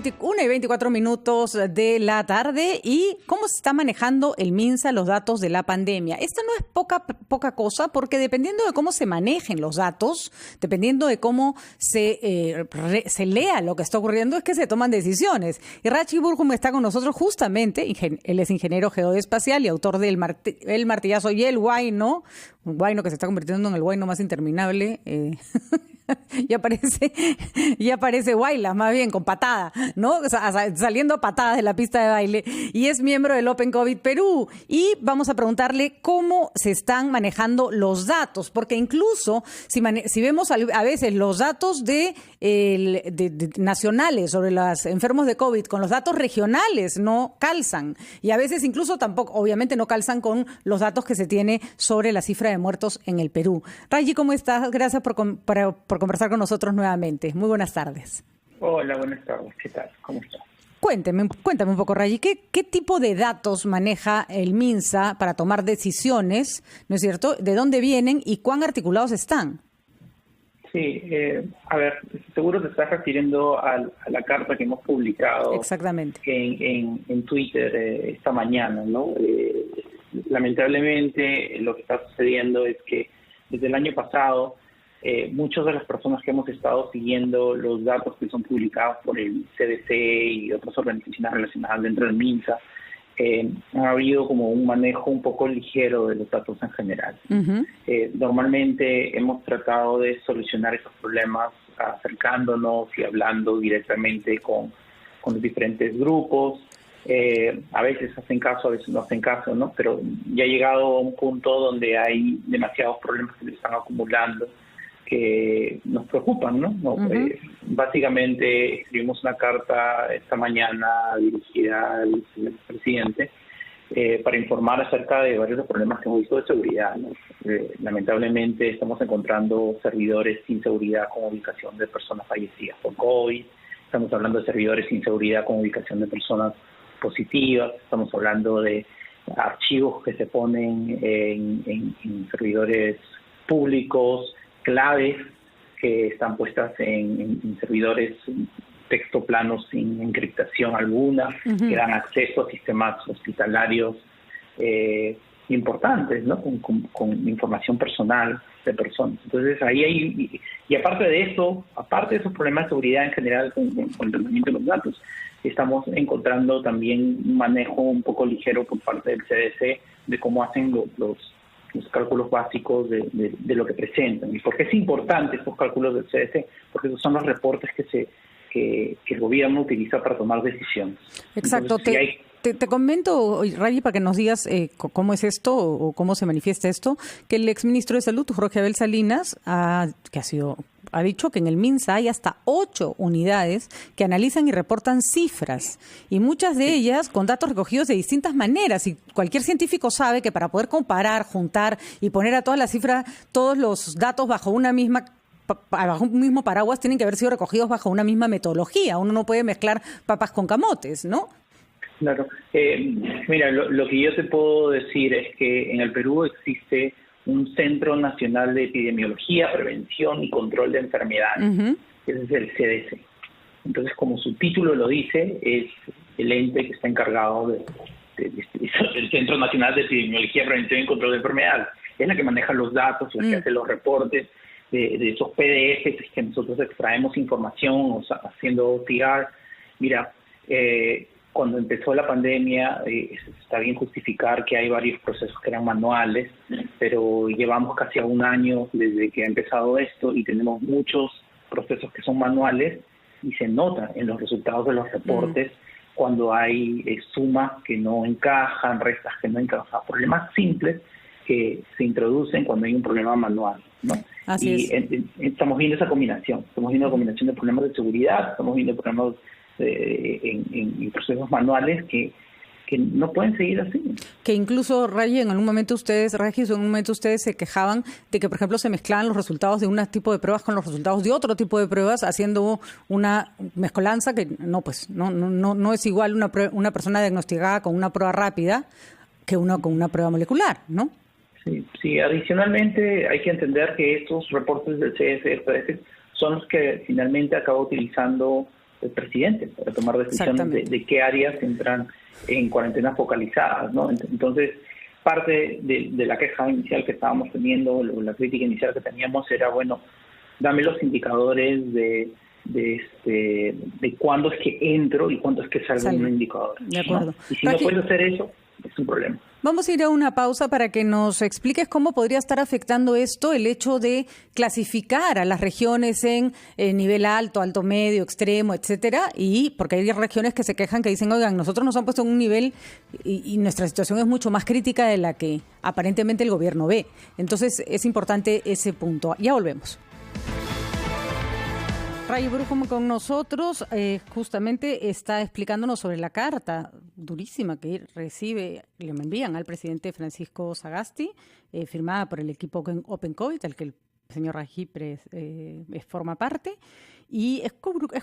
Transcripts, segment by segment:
1:24 de la tarde. ¿Y cómo se está manejando el MINSA los datos de la pandemia? Esto no es poca cosa, porque dependiendo de cómo se manejen los datos, dependiendo de cómo se lea lo que está ocurriendo, es que se toman decisiones. Y Rachi Burgum está con nosotros justamente. Él es ingeniero geoespacial y autor del El Martillazo y el Huayno, un Huayno que se está convirtiendo en el Huayno más interminable. Y aparece Huaylas, más bien, con patada, ¿no? O sea, saliendo a patadas de la pista de baile. Y es miembro del Open COVID Perú. Y vamos a preguntarle cómo se están manejando los datos, porque incluso si vemos a veces los datos de nacionales sobre los enfermos de COVID con los datos regionales no calzan. Y a veces incluso tampoco, obviamente no calzan con los datos que se tiene sobre la cifra de muertos en el Perú. Raji, ¿cómo estás? Gracias por conversar con nosotros nuevamente. Muy buenas tardes. Hola, buenas tardes. ¿Qué tal? ¿Cómo estás? Cuéntame un poco, Raji, ¿qué tipo de datos maneja el MINSA para tomar decisiones, ¿no es cierto? ¿De dónde vienen y cuán articulados están? Sí, a ver, seguro te estás refiriendo a la carta que hemos publicado. Exactamente. En Twitter esta mañana, ¿no? Lamentablemente lo que está sucediendo es que desde el año pasado muchas de las personas que hemos estado siguiendo los datos que son publicados por el CDC y otras organizaciones relacionadas dentro del MINSA, ha habido como un manejo un poco ligero de los datos en general. Uh-huh. Normalmente hemos tratado de solucionar esos problemas acercándonos y hablando directamente con los diferentes grupos. A veces hacen caso, a veces no hacen caso, ¿no? Pero ya ha llegado a un punto donde hay demasiados problemas que se están acumulando que nos preocupan, ¿no? Uh-huh. Básicamente escribimos una carta esta mañana dirigida al presidente para informar acerca de varios de los problemas que hemos visto de seguridad, ¿no? Lamentablemente estamos encontrando servidores sin seguridad con ubicación de personas fallecidas por COVID, estamos hablando de servidores sin seguridad con ubicación de personas positivas, estamos hablando de archivos que se ponen en servidores públicos, claves que están puestas en servidores texto planos sin encriptación alguna, uh-huh, que dan acceso a sistemas hospitalarios importantes, ¿no? Con información personal de personas. Entonces ahí hay, y aparte de eso, aparte de esos problemas de seguridad en general con el tratamiento de los datos, estamos encontrando también un manejo un poco ligero por parte del CDC de cómo hacen los cálculos básicos de lo que presentan. ¿Y por qué es importante estos cálculos del CDC? Porque esos son los reportes que el gobierno utiliza para tomar decisiones. Exacto. Entonces, te comento, Raji, para que nos digas cómo es esto o cómo se manifiesta esto, que el exministro de Salud, Jorge Abel Salinas, ha dicho que en el MINSA hay hasta 8 unidades que analizan y reportan cifras, y muchas de ellas con datos recogidos de distintas maneras. Y cualquier científico sabe que para poder comparar, juntar y poner a todas las cifras, todos los datos bajo un mismo paraguas tienen que haber sido recogidos bajo una misma metodología. Uno no puede mezclar papas con camotes, ¿no? Claro. Mira, lo que yo te puedo decir es que en el Perú existe un Centro Nacional de Epidemiología, Prevención y Control de Enfermedades. Uh-huh. Ese es el CDC. Entonces, como su título lo dice, es el ente que está encargado del Centro Nacional de Epidemiología, Prevención y Control de Enfermedades. Es la que maneja los datos, la que hace los reportes de esos PDFs que nosotros extraemos información, o sea, haciendo tirar. Mira, cuando empezó la pandemia, está bien justificar que hay varios procesos que eran manuales, pero llevamos casi a un año desde que ha empezado esto y tenemos muchos procesos que son manuales y se nota en los resultados de los reportes cuando hay sumas que no encajan, restas que no encajan, problemas simples que se introducen cuando hay un problema manual, ¿no? Así es. Estamos viendo esa combinación, de problemas de seguridad, estamos viendo problemas en procesos manuales que no pueden seguir así. Que incluso, Raji, en algún momento ustedes se quejaban de que, por ejemplo, se mezclaban los resultados de un tipo de pruebas con los resultados de otro tipo de pruebas, haciendo una mezcolanza que no es igual una persona diagnosticada con una prueba rápida que uno con una prueba molecular, ¿no? Sí, adicionalmente hay que entender que estos reportes del CDC son los que finalmente acaba utilizando presidente para tomar decisiones de qué áreas entran en cuarentena focalizadas, ¿no? Entonces, parte de la queja inicial que estábamos teniendo, la crítica inicial que teníamos era, bueno, dame los indicadores de cuándo es que entro y cuándo es que salgo en un indicador. De acuerdo. ¿No? Y si no puedes hacer eso, es un problema. Vamos a ir a una pausa para que nos expliques cómo podría estar afectando esto, el hecho de clasificar a las regiones en nivel alto, alto medio, extremo, etcétera, y porque hay regiones que se quejan que dicen, oigan, nosotros nos han puesto en un nivel y nuestra situación es mucho más crítica de la que aparentemente el gobierno ve. Entonces es importante ese punto. Ya volvemos. Ray Brujo con nosotros, justamente está explicándonos sobre la carta durísima que le envían al presidente Francisco Sagasti, firmada por el equipo Open COVID, al que el señor Raji forma parte. Y es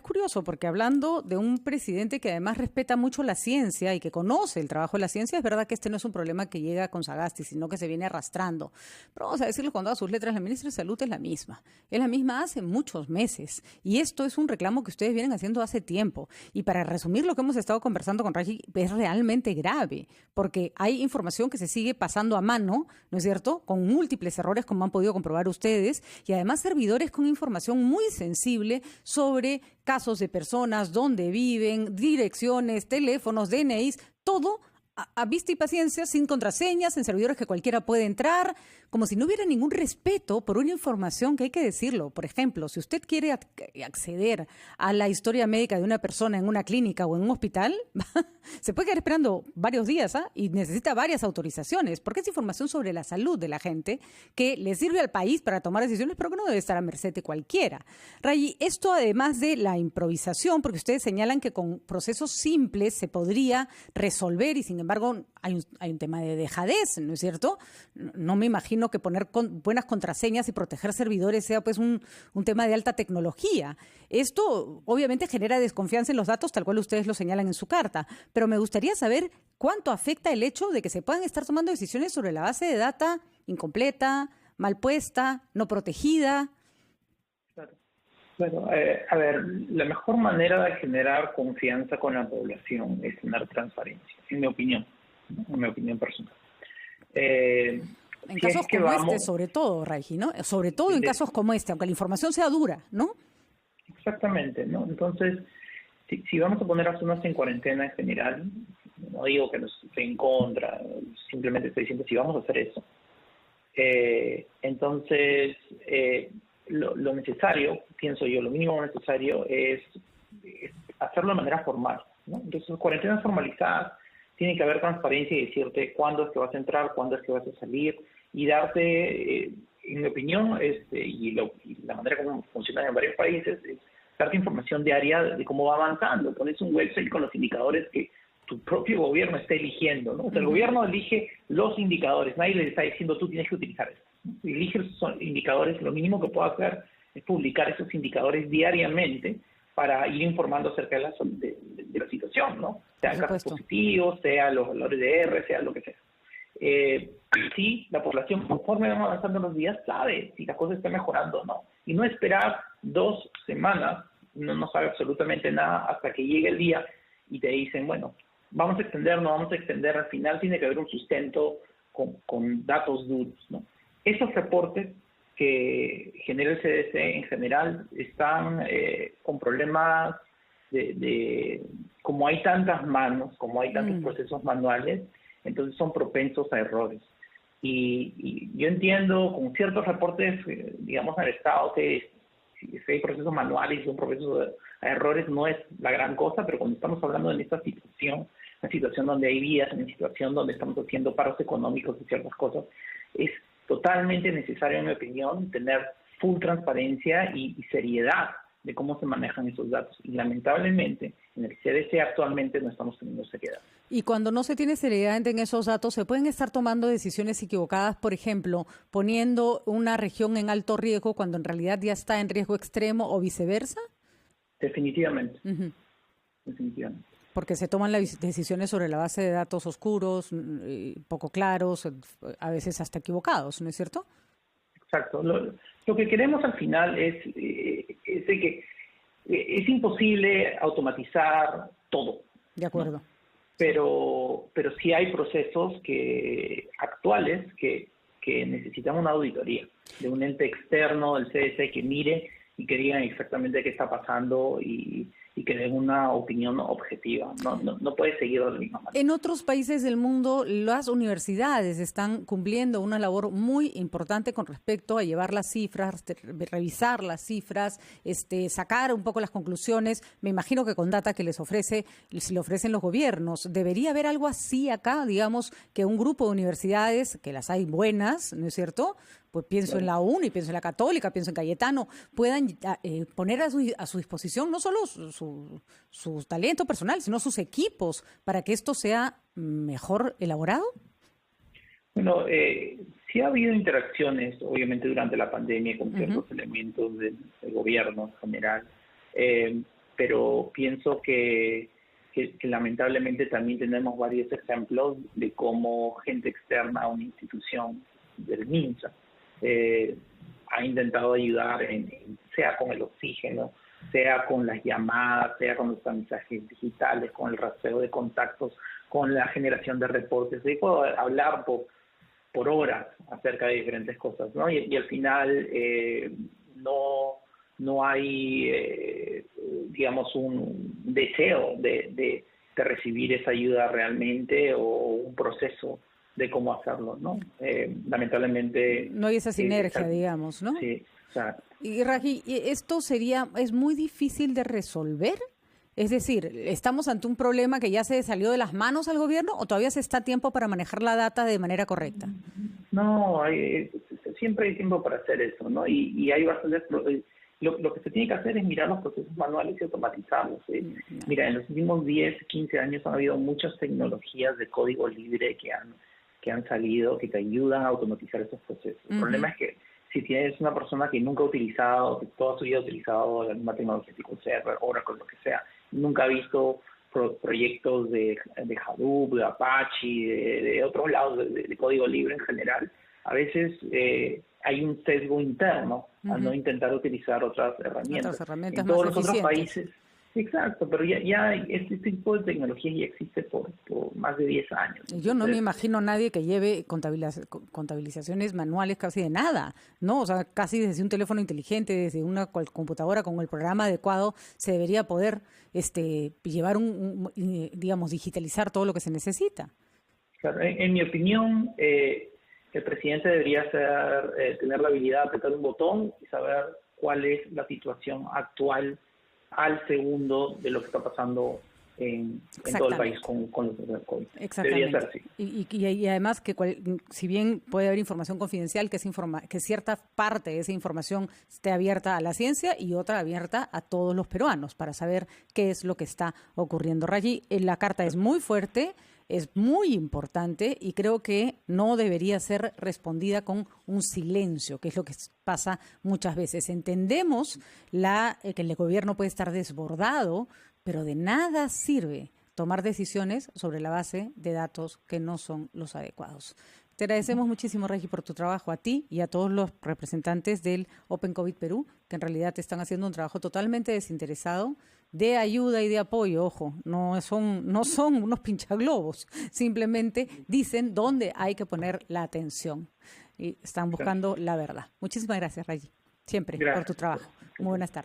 curioso porque hablando de un presidente que además respeta mucho la ciencia y que conoce el trabajo de la ciencia, es verdad que este no es un problema que llega con Sagasti, sino que se viene arrastrando. Pero vamos a decirlo con todas sus letras, la ministra de Salud es la misma. Es la misma hace muchos meses. Y esto es un reclamo que ustedes vienen haciendo hace tiempo. Y para resumir lo que hemos estado conversando con Raji, es realmente grave, porque hay información que se sigue pasando a mano, ¿no es cierto?, con múltiples errores, como han podido comprobar ustedes, y además servidores con información muy sensible sobre casos de personas, dónde viven, direcciones, teléfonos, DNIs, todo a vista y paciencia, sin contraseñas, en servidores que cualquiera puede entrar, como si no hubiera ningún respeto por una información que hay que decirlo. Por ejemplo, si usted quiere acceder a la historia médica de una persona en una clínica o en un hospital, se puede quedar esperando varios días y necesita varias autorizaciones, porque es información sobre la salud de la gente que le sirve al país para tomar decisiones, pero que no debe estar a merced de cualquiera. Rayi, esto además de la improvisación, porque ustedes señalan que con procesos simples se podría resolver y sin embargo hay un tema de dejadez, ¿no es cierto? No me imagino que poner buenas contraseñas y proteger servidores sea pues un tema de alta tecnología. Esto obviamente genera desconfianza en los datos, tal cual ustedes lo señalan en su carta, pero me gustaría saber cuánto afecta el hecho de que se puedan estar tomando decisiones sobre la base de data incompleta, mal puesta, no protegida. Bueno, a ver, la mejor manera de generar confianza con la población es tener transparencia, en mi opinión personal. En casos como este, sobre todo, Raji, ¿no? Sobre todo en casos como este, aunque la información sea dura, ¿no? Exactamente, ¿no? Entonces, si vamos a poner a zonas en cuarentena en general, no digo que no estoy en contra, simplemente estoy diciendo si vamos a hacer eso. Entonces, lo necesario, pienso yo, lo mínimo necesario es hacerlo de manera formal, ¿no? Entonces, cuarentenas formalizadas, tiene que haber transparencia y decirte cuándo es que vas a entrar, cuándo es que vas a salir y darte, en mi opinión, y la manera como funciona en varios países, es darte información diaria de cómo va avanzando. Pones un website con los indicadores que tu propio gobierno está eligiendo, ¿no? O sea, el gobierno elige los indicadores, nadie le está diciendo tú tienes que utilizar esto. Elige esos indicadores, lo mínimo que puedo hacer es publicar esos indicadores diariamente para ir informando acerca de la situación, ¿no? Sean casos positivos, sea los valores de R, sea lo que sea. Sí, la población, conforme van avanzando los días, sabe si la cosa está mejorando o no. Y no esperar 2 semanas, no sabe absolutamente nada hasta que llegue el día y te dicen, bueno, vamos a extender, no vamos a extender. Al final tiene que haber un sustento con datos duros, ¿no? Esos reportes que genera el CDC en general están con problemas de como hay tantas manos, como hay tantos procesos manuales, entonces son propensos a errores. Y yo entiendo con ciertos reportes, digamos, en el Estado, que si hay procesos manuales y un proceso a errores no es la gran cosa, pero cuando estamos hablando de esta situación, una situación donde hay vidas, una situación donde estamos haciendo paros económicos y ciertas cosas, es totalmente necesario, en mi opinión, tener full transparencia y seriedad de cómo se manejan esos datos. Y lamentablemente, en el CDC actualmente no estamos teniendo seriedad. Y cuando no se tiene seriedad en esos datos, ¿se pueden estar tomando decisiones equivocadas, por ejemplo, poniendo una región en alto riesgo cuando en realidad ya está en riesgo extremo o viceversa? Definitivamente. Definitivamente. Porque se toman las decisiones sobre la base de datos oscuros, poco claros, a veces hasta equivocados, ¿no es cierto? Exacto. Lo que queremos al final es de que es imposible automatizar todo. De acuerdo. ¿No? Pero sí hay procesos actuales que necesitan una auditoría de un ente externo del CDC que mire y que digan exactamente qué está pasando y que den una opinión objetiva. No puede seguir de la misma manera. En otros países del mundo, las universidades están cumpliendo una labor muy importante con respecto a llevar las cifras, revisar las cifras, sacar un poco las conclusiones. Me imagino que con data que le ofrecen los gobiernos. ¿Debería haber algo así acá? Digamos que un grupo de universidades, que las hay buenas, ¿no es cierto?, pues pienso en la UNI, pienso en la Católica, pienso en Cayetano, puedan poner a su disposición no solo su talento personal, sino sus equipos para que esto sea mejor elaborado? Bueno, sí ha habido interacciones, obviamente, durante la pandemia con ciertos elementos del gobierno en general, pero pienso que lamentablemente también tenemos varios ejemplos de cómo gente externa a una institución del MINSA ha intentado ayudar sea con el oxígeno, sea con las llamadas, sea con los mensajes digitales, con el rastreo de contactos, con la generación de reportes. Yo puedo hablar por horas acerca de diferentes cosas, ¿no? Y al final no hay, digamos, un deseo de recibir esa ayuda realmente o un proceso de cómo hacerlo, ¿no? Lamentablemente... No hay esa sinergia, digamos, ¿no? Sí, exacto. Y Raji, ¿esto es muy difícil de resolver? Es decir, ¿estamos ante un problema que ya se salió de las manos al gobierno o todavía se está a tiempo para manejar la data de manera correcta? No, siempre hay tiempo para hacer eso, ¿no? Y hay bastantes... Lo que se tiene que hacer es mirar los procesos manuales y automatizarlos. Mira, en los últimos 10, 15 años han habido muchas tecnologías de código libre que han salido, que te ayudan a automatizar esos procesos. El problema es que si tienes una persona que nunca ha utilizado, que toda su vida ha utilizado la misma tecnología, tipo Server, Oracle, lo que sea, nunca ha visto proyectos de Hadoop, de Apache, de otros lados de código libre en general, a veces hay un sesgo interno al no intentar utilizar otras herramientas. En todos los otros países. Exacto, pero ya este tipo de tecnología ya existe por más de 10 años. Yo no me imagino a nadie que lleve contabilizaciones manuales casi de nada, ¿no? O sea, casi desde un teléfono inteligente, desde una computadora con el programa adecuado, se debería poder llevar digamos, digitalizar todo lo que se necesita. Claro, en mi opinión, el presidente debería tener la habilidad de apretar un botón y saber cuál es la situación actual al segundo de lo que está pasando en todo el país con los casos del COVID. Exactamente. Debería ser así. Y además que si bien puede haber información confidencial, que cierta parte de esa información esté abierta a la ciencia y otra abierta a todos los peruanos para saber qué es lo que está ocurriendo. Raji, la carta es muy fuerte, es muy importante y creo que no debería ser respondida con un silencio, que es lo que pasa muchas veces. Entendemos que el gobierno puede estar desbordado, pero de nada sirve tomar decisiones sobre la base de datos que no son los adecuados. Te agradecemos muchísimo, Regi, por tu trabajo, a ti y a todos los representantes del Open COVID Perú, que en realidad te están haciendo un trabajo totalmente desinteresado, de ayuda y de apoyo. Ojo, no son unos pinchaglobos, simplemente dicen dónde hay que poner la atención y están buscando la verdad. Muchísimas gracias, Regi, siempre por tu trabajo. Muy buenas tardes.